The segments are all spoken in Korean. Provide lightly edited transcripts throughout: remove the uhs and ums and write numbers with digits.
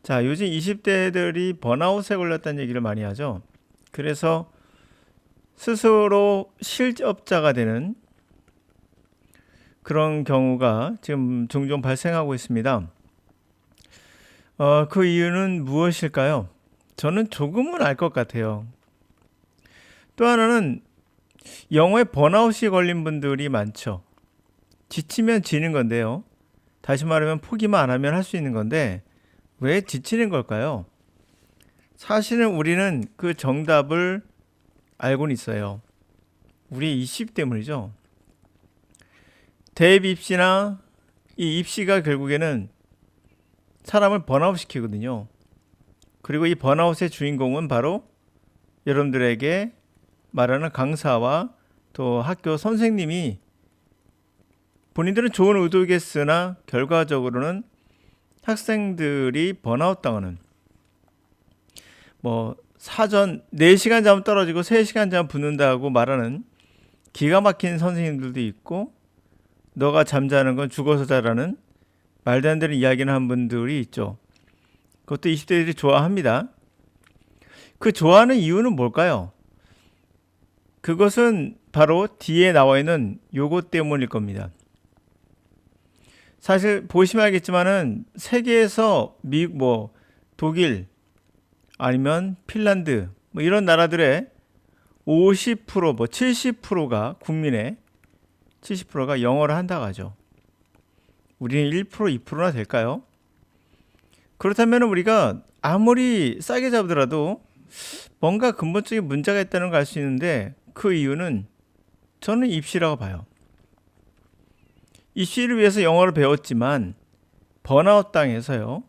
자, 요즘 20대들이 번아웃에 걸렸다는 얘기를 많이 하죠. 그래서 스스로 실업자가 되는 그런 경우가 지금 종종 발생하고 있습니다. 그 이유는 무엇일까요? 저는 조금은 알 것 같아요. 또 하나는 영어에 번아웃이 걸린 분들이 많죠. 지치면 지는 건데요. 다시 말하면 포기만 안 하면 할 수 있는 건데 왜 지치는 걸까요? 사실은 우리는 그 정답을 알고는 있어요. 우리 입시 때문이죠. 대입 입시나 이 입시가 결국에는 사람을 번아웃 시키거든요. 그리고 이 번아웃의 주인공은 바로 여러분들에게 말하는 강사와 또 학교 선생님이 본인들은 좋은 의도겠으나 결과적으로는 학생들이 번아웃 당하는 뭐 사전 4시간 자면 떨어지고 3시간 자면 붙는다고 말하는 기가 막힌 선생님들도 있고 너가 잠자는 건 죽어서 자라는 말도 안 되는 이야기를 한 분들이 있죠. 그것도 20대들이 좋아합니다. 그 좋아하는 이유는 뭘까요? 그것은 바로 뒤에 나와 있는 요것 때문일 겁니다. 사실 보시면 알겠지만은 세계에서 미국 뭐 독일 아니면 핀란드 뭐 이런 나라들의 50%뭐 70%가 국민의 70%가 영어를 한다고 하죠. 우리는 1% 2%나 될까요? 그렇다면 우리가 아무리 싸게 잡더라도 뭔가 근본적인 문제가 있다는 걸 알 수 있는데 그 이유는 저는 입시라고 봐요. 입시를 위해서 영어를 배웠지만 번아웃 당해서요.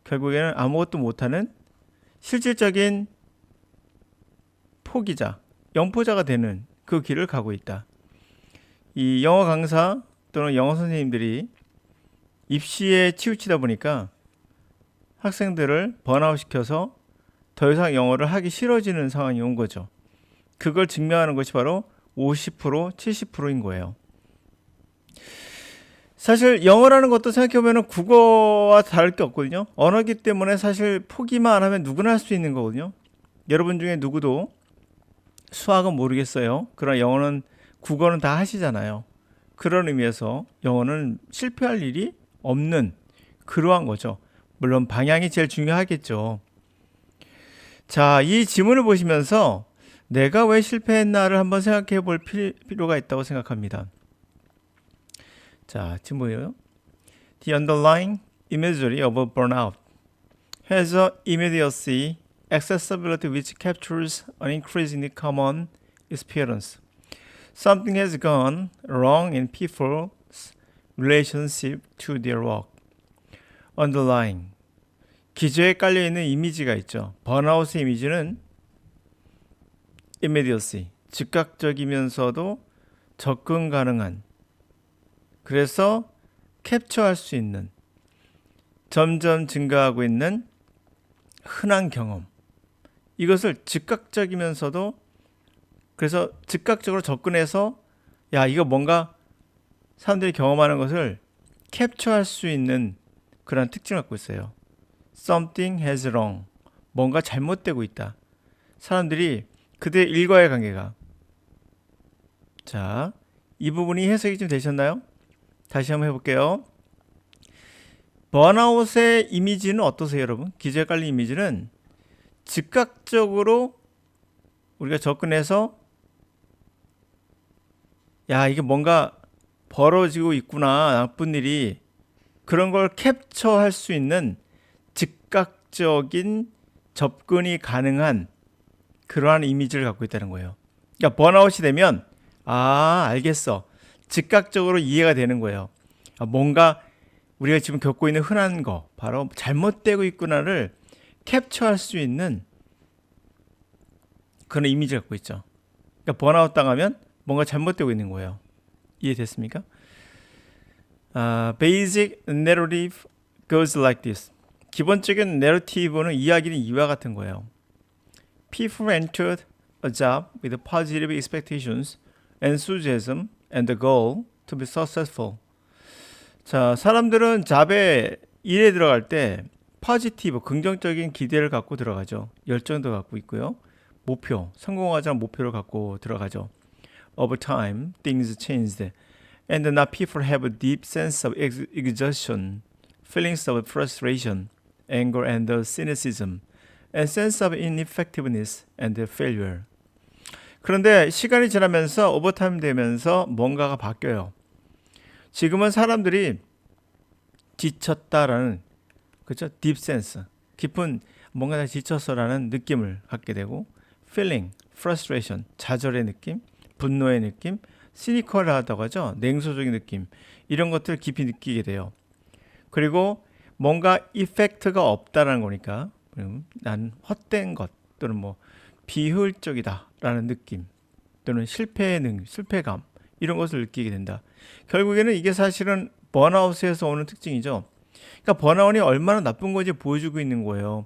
결국에는 아무것도 못하는 실질적인 포기자, 영포자가 되는 그 길을 가고 있다. 이 영어 강사 또는 영어 선생님들이 입시에 치우치다 보니까 학생들을 번아웃 시켜서 더 이상 영어를 하기 싫어지는 상황이 온 거죠. 그걸 증명하는 것이 바로 50%, 70%인 거예요. 사실 영어라는 것도 생각해보면 국어와 다를 게 없거든요. 언어기 때문에 사실 포기만 안 하면 누구나 할 수 있는 거거든요. 여러분 중에 누구도 수학은 모르겠어요. 그러나 영어는, 국어는 다 하시잖아요. 그런 의미에서 영어는 실패할 일이 없는 그러한 거죠. 물론 방향이 제일 중요하겠죠. 자, 이 지문을 보시면서 내가 왜 실패했나를 한번 생각해 볼 필요가 있다고 생각합니다. 자, 지금 뭐예요? The underlying imagery of a burnout has a immediacy, accessibility which captures an increasingly common experience. Something has gone wrong in people's relationship to their work. underlying 기저에 깔려있는 이미지가 있죠. 번아웃의 이미지는 immediacy, 즉각적이면서도 접근 가능한, 그래서 캡처할 수 있는, 점점 증가하고 있는 흔한 경험. 이것을 즉각적이면서도, 그래서 즉각적으로 접근해서 야, 이거 뭔가 사람들이 경험하는 것을 캡처할 수 있는 그런 특징을 갖고 있어요. Something has wrong. 뭔가 잘못되고 있다. 사람들이 그들의 일과의 관계가. 자, 이 부분이 해석이 좀 되셨나요? 다시 한번 해볼게요. 번아웃의 이미지는 어떠세요, 여러분? 기저에 깔린 이미지는 즉각적으로 우리가 접근해서 야, 이게 뭔가 벌어지고 있구나, 나쁜 일이. 그런 걸 캡처할 수 있는 즉각적인 접근이 가능한 그러한 이미지를 갖고 있다는 거예요. 그러니까 번아웃이 되면 알겠어. 즉각적으로 이해가 되는 거예요. 뭔가 우리가 지금 겪고 있는 흔한 거, 바로 잘못되고 있구나를 캡처할 수 있는 그런 이미지를 갖고 있죠. 그러니까 번아웃 당하면 뭔가 잘못되고 있는 거예요. 이해됐습니까? Basic narrative goes like this. 기본적인 내러티브는 이야기는 이와 같은 거예요. People entered a job with positive expectations, enthusiasm, and the goal to be successful. 자, 사람들은 잡에 일에 들어갈 때 포지티브, 긍정적인 기대를 갖고 들어가죠. 열정도 갖고 있고요. 목표, 성공하자는 목표를 갖고 들어가죠. Over time, things changed, and now people have a deep sense of exhaustion, feelings of frustration, anger and cynicism, and sense of ineffectiveness and failure. 그런데 시간이 지나면서 오버타임 되면서 뭔가가 바뀌어요. 지금은 사람들이 지쳤다라는, 그렇죠? deep sense, 깊은 뭔가 다 지쳤어라는 느낌을 갖게 되고, feeling, frustration, 좌절의 느낌, 분노의 느낌, 시니컬하다고 하죠. 냉소적인 느낌, 이런 것들을 깊이 느끼게 돼요. 그리고 뭔가 이펙트가 없다라는 거니까 난 헛된 것 또는 뭐 비효율적이다라는 느낌 또는 실패감 이런 것을 느끼게 된다. 결국에는 이게 사실은 번아웃에서 오는 특징이죠. 그러니까 번아웃이 얼마나 나쁜 건지 보여주고 있는 거예요.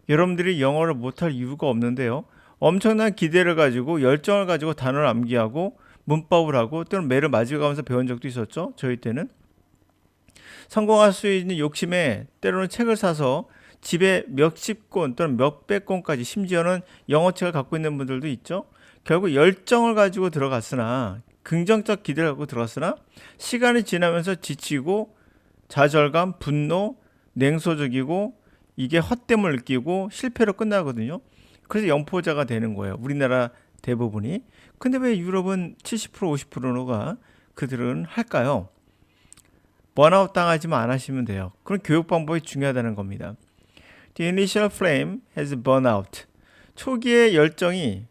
여러분들이 영어를 못할 이유가 없는데요. 엄청난 기대를 가지고 열정을 가지고 단어를 암기하고 문법을 하고 또는 매를 맞이가면서 배운 적도 있었죠. 저희 때는. 성공할 수 있는 욕심에 때로는 책을 사서 집에 몇십 권 또는 몇백 권까지, 심지어는 영어책을 갖고 있는 분들도 있죠. 결국 열정을 가지고 들어갔으나, 긍정적 기대를 갖고 들어갔으나 시간이 지나면서 지치고 좌절감, 분노, 냉소적이고 이게 헛됨을 느끼고 실패로 끝나거든요. 그래서 영포자가 되는 거예요. 우리나라 대부분이. 근데 왜 유럽은 70% 50%가 그들은 할까요? 번아웃 당하지만 안 하시면 돼요. 그런 교육 방법이 중요하다는 겁니다. The initial flame has burned out. 초기의 열정이,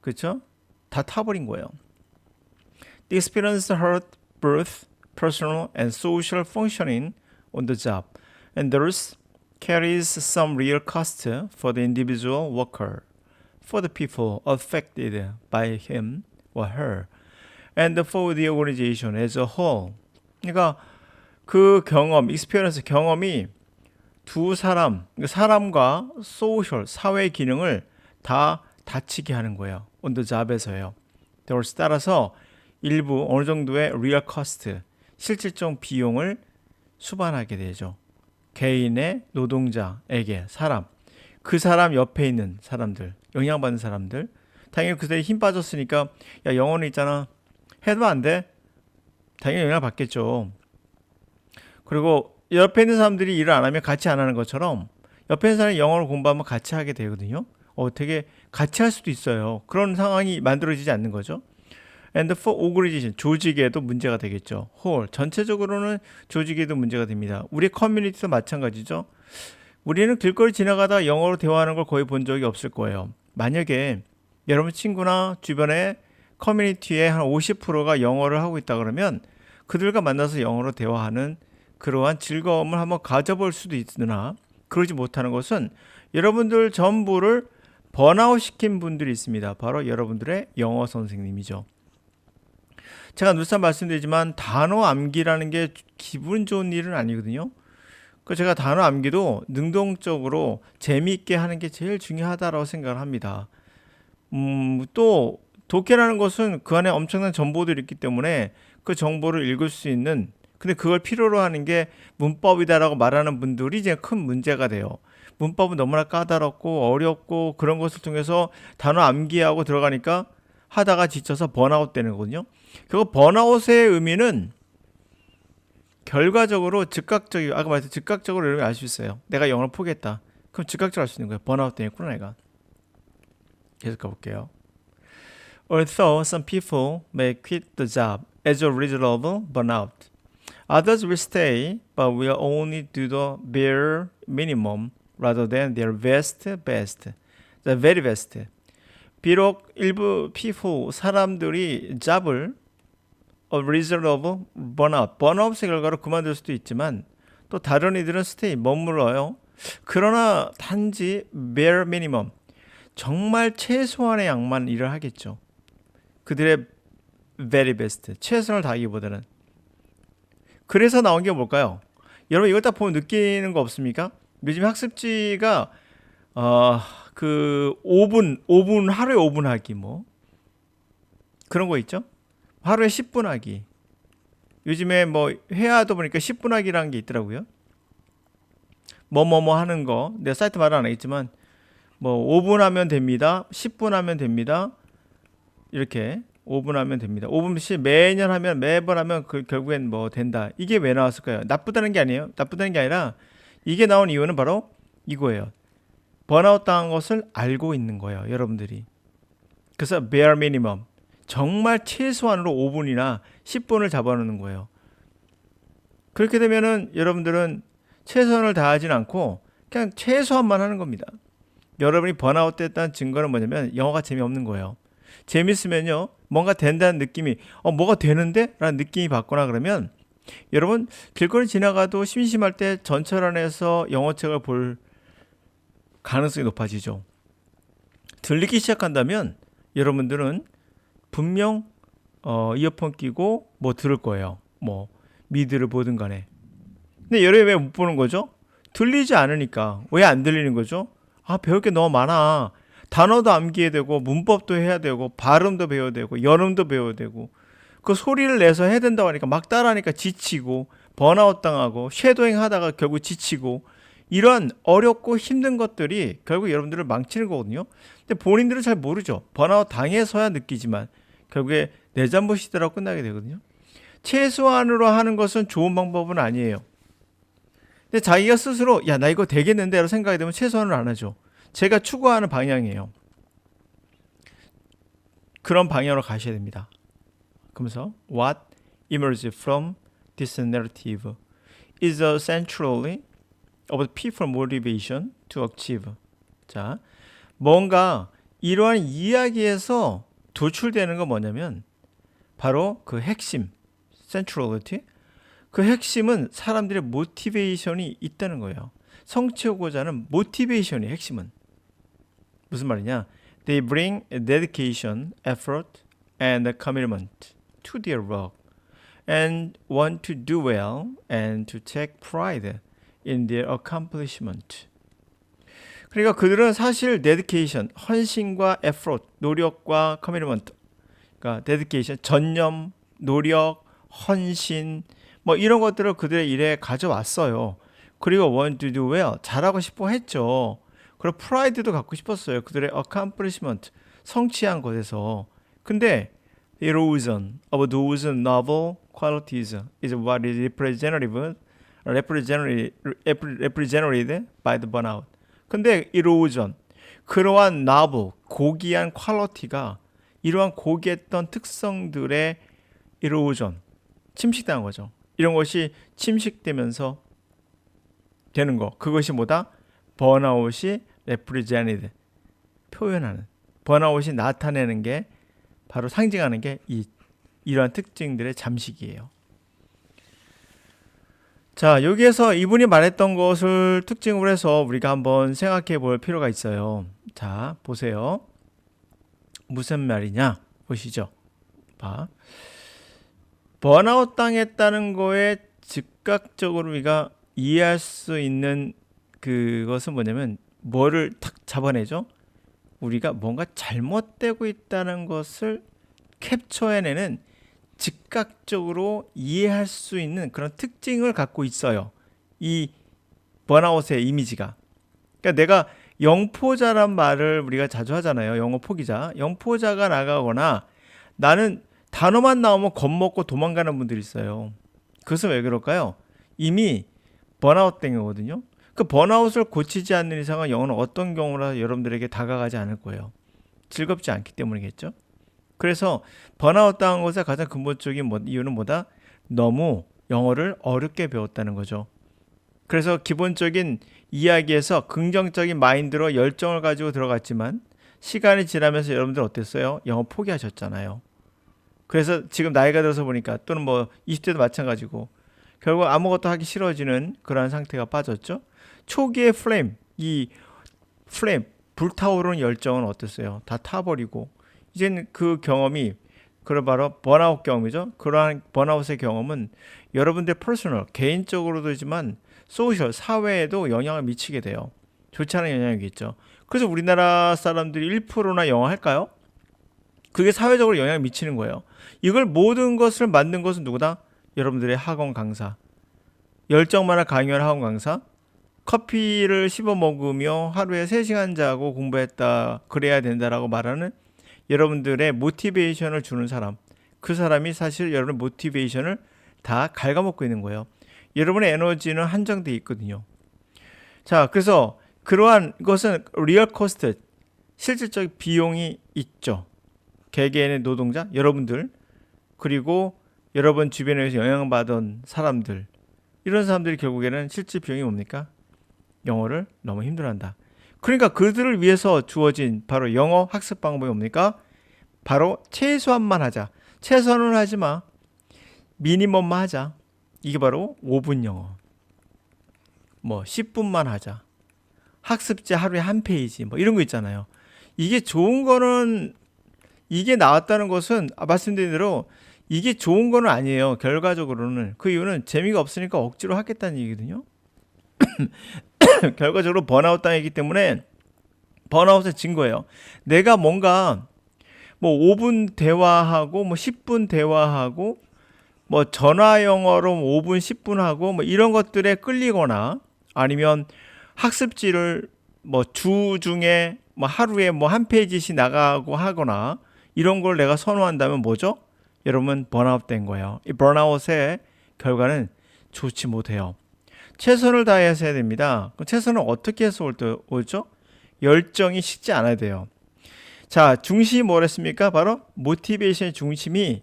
그렇죠? 다 타버린 거예요. The experience hurt both personal and social functioning on the job, and thus carries some real cost for the individual worker, for the people affected by him or her, and for the organization as a whole. 그러니까 그 경험, 익스피리언스 경험이 두 사람과 소셜, 사회 기능을 다 다치게 하는 거예요. on the job에서요. 따라서 일부 어느 정도의 real cost, 실질적 비용을 수반하게 되죠. 개인의 노동자에게, 그 사람 옆에 있는 사람들, 영향받는 사람들, 당연히 그들이 힘 빠졌으니까 야 영어는 있잖아, 해도 안 돼? 당연히 영향을 받겠죠. 그리고 옆에 있는 사람들이 일을 안 하면 같이 안 하는 것처럼 옆에 있는 사람이 영어를 공부하면 같이 하게 되거든요. 되게 같이 할 수도 있어요. 그런 상황이 만들어지지 않는 거죠. And for organization, 조직에도 문제가 되겠죠. whole, 전체적으로는 조직에도 문제가 됩니다. 우리 커뮤니티도 마찬가지죠. 우리는 길거리 지나가다 영어로 대화하는 걸 거의 본 적이 없을 거예요. 만약에 여러분 친구나 주변에 커뮤니티의 한 50%가 영어를 하고 있다 그러면 그들과 만나서 영어로 대화하는 그러한 즐거움을 한번 가져볼 수도 있으나, 그러지 못하는 것은 여러분들 전부를 번아웃 시킨 분들이 있습니다. 바로 여러분들의 영어 선생님이죠. 제가 늘상 말씀드리지만 단어 암기라는 게 기분 좋은 일은 아니거든요. 그 제가 단어 암기도 능동적으로 재미있게 하는 게 제일 중요하다고 생각을 합니다. 또 독해라는 것은 그 안에 엄청난 정보들이 있기 때문에 그 정보를 읽을 수 있는, 근데 그걸 필요로 하는 게 문법이다라고 말하는 분들이 이제 큰 문제가 돼요. 문법은 너무나 까다롭고 어렵고 그런 것을 통해서 단어 암기하고 들어가니까 하다가 지쳐서 번아웃 되는 거거든요. 그 번아웃의 의미는 결과적으로 아까 말했듯이 즉각적으로 여러분이 알 수 있어요. 내가 영어를 포기했다. 그럼 즉각적으로 알 수 있는 거예요. 번아웃 되겠구나 내가. 계속 가볼게요. Although some people may quit the job as a result of burnout, others will stay but will only do the bare minimum rather than their best, the very best. 비록 일부 사람들이 잡을 a result of burnout의 결과로 그만둘 수도 있지만 또 다른 이들은 stay, 머물러요. 그러나 단지 bare minimum, 정말 최소한의 양만 일을 하겠죠. 그들의 very best, 최선을 다하기보다는. 그래서 나온 게 뭘까요? 여러분 이걸 딱 보면 느끼는 거 없습니까? 요즘 학습지가 그 5분 하루에 5분 하기 뭐 그런 거 있죠? 하루에 10분 하기. 요즘에 뭐 회화도 보니까 10분 하기라는 게 있더라고요. 뭐뭐뭐 하는 거 내가 사이트 말은 안 하겠지만 뭐 5분 하면 됩니다. 10분 하면 됩니다. 이렇게 5분 하면 됩니다. 5분씩 매년 하면 매번 하면 그 결국엔 뭐 된다. 이게 왜 나왔을까요? 나쁘다는 게 아니에요. 나쁘다는 게 아니라 이게 나온 이유는 바로 이거예요. 번아웃 당한 것을 알고 있는 거예요. 여러분들이. 그래서 bare minimum. 정말 최소한으로 5분이나 10분을 잡아놓는 거예요. 그렇게 되면은 여러분들은 최선을 다하진 않고 그냥 최소한만 하는 겁니다. 여러분이 번아웃 됐다는 증거는 뭐냐면 영어가 재미없는 거예요. 재밌으면요 뭔가 된다는 느낌이 뭐가 되는데? 라는 느낌이 받거나 그러면 여러분 길거리 지나가도 심심할 때 전철안에서 영어책을 볼 가능성이 높아지죠. 들리기 시작한다면 여러분들은 분명 이어폰 끼고 뭐 들을 거예요. 뭐 미드를 보든 간에. 근데 여러분이 왜 못 보는 거죠? 들리지 않으니까. 왜 안 들리는 거죠? 배울 게 너무 많아. 단어도 암기해야 되고 문법도 해야 되고 발음도 배워야 되고 연음도 배워야 되고 그 소리를 내서 해야 된다고 하니까 막 따라하니까 지치고 번아웃 당하고 쉐도잉 하다가 결국 지치고 이런 어렵고 힘든 것들이 결국 여러분들을 망치는 거거든요. 근데 본인들은 잘 모르죠. 번아웃 당해서야 느끼지만 결국에 내 잘못이더라고 끝나게 되거든요. 최소한으로 하는 것은 좋은 방법은 아니에요. 근데 자기가 스스로 야 나 이거 되겠는데 라고 생각이 되면 최소한을 안 하죠. 제가 추구하는 방향이에요. 그런 방향으로 가셔야 됩니다. 그러면서 what emerges from this narrative is essentially of the people motivation to achieve. 자, 뭔가 이러한 이야기에서 도출되는 건 뭐냐면 바로 그 핵심, centrality. 그 핵심은 사람들의 모티베이션이 있다는 거예요. 성취하고자 하는 모티베이션이 핵심은. 무슨 말이냐? They bring dedication, effort, and commitment to their work and want to do well and to take pride in their accomplishment. 그러니까 그들은 사실 dedication, 헌신과 effort, 노력과 commitment, 그러니까 dedication, 전념, 노력, 헌신, 뭐 이런 것들을 그들의 일에 가져왔어요. 그리고 want to do well, 잘하고 싶어 했죠. 그리고 프라이드도 갖고 싶었어요. 그들의 accomplishment, 성취한 것에서. 근데 erosion of those noble qualities is what is represented by the burnout. 근데 erosion, 그러한 noble, 고귀한 퀄리티가 이러한 고귀했던 특성들의 erosion, 침식당한 거죠. 이런 것이 침식되면서 되는 거. 그것이 뭐다? 번아웃이 represented, 표현하는, 번아웃이 나타내는 게 바로 상징하는 게 이러한 특징들의 잠식이에요. 자, 여기에서 이분이 말했던 것을 특징으로 해서 우리가 한번 생각해 볼 필요가 있어요. 자, 보세요. 무슨 말이냐? 보시죠. 봐. 번아웃 당했다는 거에 즉각적으로 우리가 이해할 수 있는 그것은 뭐냐면 뭐를 탁 잡아내죠? 우리가 뭔가 잘못되고 있다는 것을 캡처해내는 즉각적으로 이해할 수 있는 그런 특징을 갖고 있어요. 이 번아웃의 이미지가. 그러니까 내가 영포자란 말을 우리가 자주 하잖아요. 영어 포기자. 영포자가 나가거나 나는 단어만 나오면 겁먹고 도망가는 분들이 있어요. 그것은 왜 그럴까요? 이미 번아웃 된 거거든요. 그 번아웃을 고치지 않는 이상은 영어는 어떤 경우라 여러분들에게 다가가지 않을 거예요. 즐겁지 않기 때문이겠죠. 그래서 번아웃 당한 것의 가장 근본적인 이유는 뭐다? 너무 영어를 어렵게 배웠다는 거죠. 그래서 기본적인 이야기에서 긍정적인 마인드로 열정을 가지고 들어갔지만 시간이 지나면서 여러분들 어땠어요? 영어 포기하셨잖아요. 그래서 지금 나이가 들어서 보니까 또는 뭐 20대도 마찬가지고 결국 아무것도 하기 싫어지는 그러한 상태가 빠졌죠. 초기의 이 플레임, 불타오르는 열정은 어땠어요? 다 타버리고 이제는 그 경험이 그런 바로 번아웃 경험이죠. 그러한 번아웃의 경험은 여러분들 퍼스널, 개인적으로도지만 소셜, 사회에도 영향을 미치게 돼요. 좋지 않은 영향이겠죠. 그래서 우리나라 사람들이 1%나 영어 할까요? 그게 사회적으로 영향을 미치는 거예요. 이걸 모든 것을 만든 것은 누구다? 여러분들의 학원 강사. 열정 많아 강의하는 학원 강사. 커피를 씹어 먹으며 하루에 3시간 자고 공부했다. 그래야 된다라고 말하는 여러분들의 모티베이션을 주는 사람. 그 사람이 사실 여러분의 모티베이션을 다 갉아먹고 있는 거예요. 여러분의 에너지는 한정돼 있거든요. 자, 그래서 그러한 것은 리얼 코스트, 실질적 비용이 있죠. 개개인의 노동자, 여러분들, 그리고 여러분 주변에서 영향받은 사람들, 이런 사람들이 결국에는 실질 비용이 뭡니까? 영어를 너무 힘들어한다. 그러니까 그들을 위해서 주어진 바로 영어 학습 방법이 뭡니까? 바로 최소한만 하자. 최선을 하지 마. 미니멈만 하자. 이게 바로 5분 영어. 뭐 10분만 하자. 학습지 하루에 한 페이지 뭐 이런 거 있잖아요. 이게 좋은 거는 이게 나왔다는 것은 말씀드린 대로 이게 좋은 거는 아니에요. 결과적으로는 그 이유는 재미가 없으니까 억지로 하겠다는 얘기거든요. 결과적으로 번아웃 당했기 때문에 번아웃에 진 거예요. 내가 뭔가 뭐 5분 대화하고 뭐 10분 대화하고 뭐 전화 영어로 5분 10분 하고 뭐 이런 것들에 끌리거나 아니면 학습지를 뭐 주 중에 뭐 하루에 뭐 한 페이지씩 나가고 하거나 이런 걸 내가 선호한다면 뭐죠? 여러분 번아웃 된 거예요. 이 번아웃의 결과는 좋지 못해요. 최선을 다해서 해야 됩니다. 최선을 어떻게 해서 올죠? 열정이 식지 않아야 돼요. 자, 중심이 뭐랬습니까? 바로 모티베이션의 중심이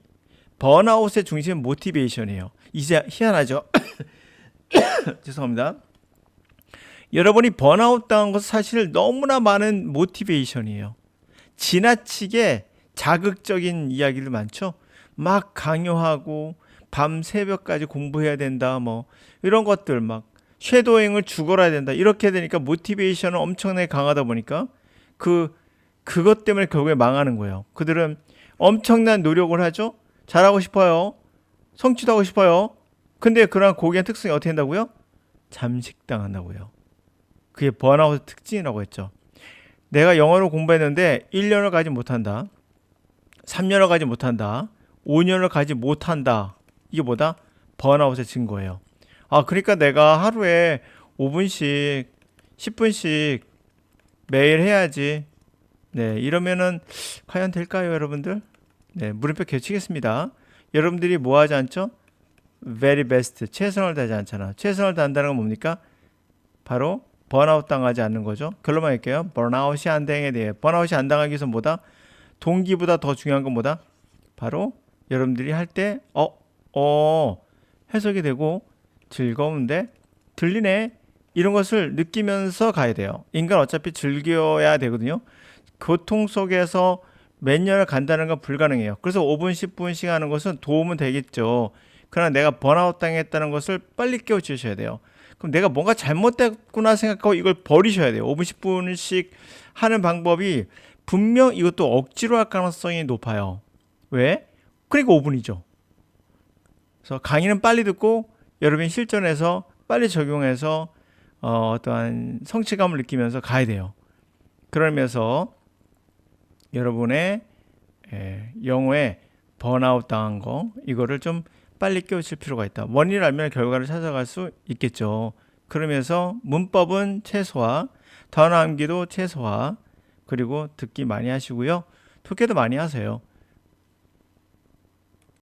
번아웃의 중심은 모티베이션이에요. 이제 희한하죠? 죄송합니다. 여러분이 번아웃 당한 것은 사실 너무나 많은 모티베이션이에요. 지나치게 자극적인 이야기들 많죠? 막 강요하고 밤 새벽까지 공부해야 된다 뭐 이런 것들 막 쉐도잉을 죽어라 된다 이렇게 되니까 모티베이션은 엄청나게 강하다 보니까 그것 때문에 결국에 망하는 거예요. 그들은 엄청난 노력을 하죠. 잘하고 싶어요. 성취도 하고 싶어요. 근데 그러한 고귀한 특성이 어떻게 된다고요? 잠식당한다고요. 그게 번아웃의 특징이라고 했죠. 내가 영어를 공부했는데 1년을 가지 못한다. 3년을 가지 못한다. 5년을 가지 못한다. 이게 뭐다? 번아웃의 증거예요. 아, 그러니까 내가 하루에 5분씩, 10분씩 매일 해야지. 네, 이러면은 과연 될까요, 여러분들? 네, 물음표 개치겠습니다. 여러분들이 뭐 하지 않죠? very best, 최선을 다하지 않잖아. 최선을 다한다는 건 뭡니까? 바로 번아웃 당하지 않는 거죠. 결론만 할게요. 번아웃이 안 당에 대해 번아웃이 안 당하기 위해서 뭐다? 동기보다 더 중요한 건 뭐다? 바로 여러분들이 할 때 해석이 되고 즐거운데 들리네 이런 것을 느끼면서 가야 돼요. 인간 어차피 즐겨야 되거든요. 고통 속에서 몇 년을 간다는 건 불가능해요. 그래서 5분 10분씩 하는 것은 도움은 되겠죠. 그러나 내가 번아웃 당했다는 것을 빨리 깨우치셔야 돼요. 그럼 내가 뭔가 잘못됐구나 생각하고 이걸 버리셔야 돼요. 5분 10분씩 하는 방법이 분명 이것도 억지로 할 가능성이 높아요. 왜? 그러니까 5분이죠. 그래서 강의는 빨리 듣고 여러분이 실전에서 빨리 적용해서 어떠한 성취감을 느끼면서 가야 돼요. 그러면서 여러분의 영어에 번아웃 당한 거 이거를 좀 빨리 깨우칠 필요가 있다. 원인을 알면 결과를 찾아갈 수 있겠죠. 그러면서 문법은 최소화, 단어 암기도 최소화, 그리고 듣기 많이 하시고요. 독해도 많이 하세요.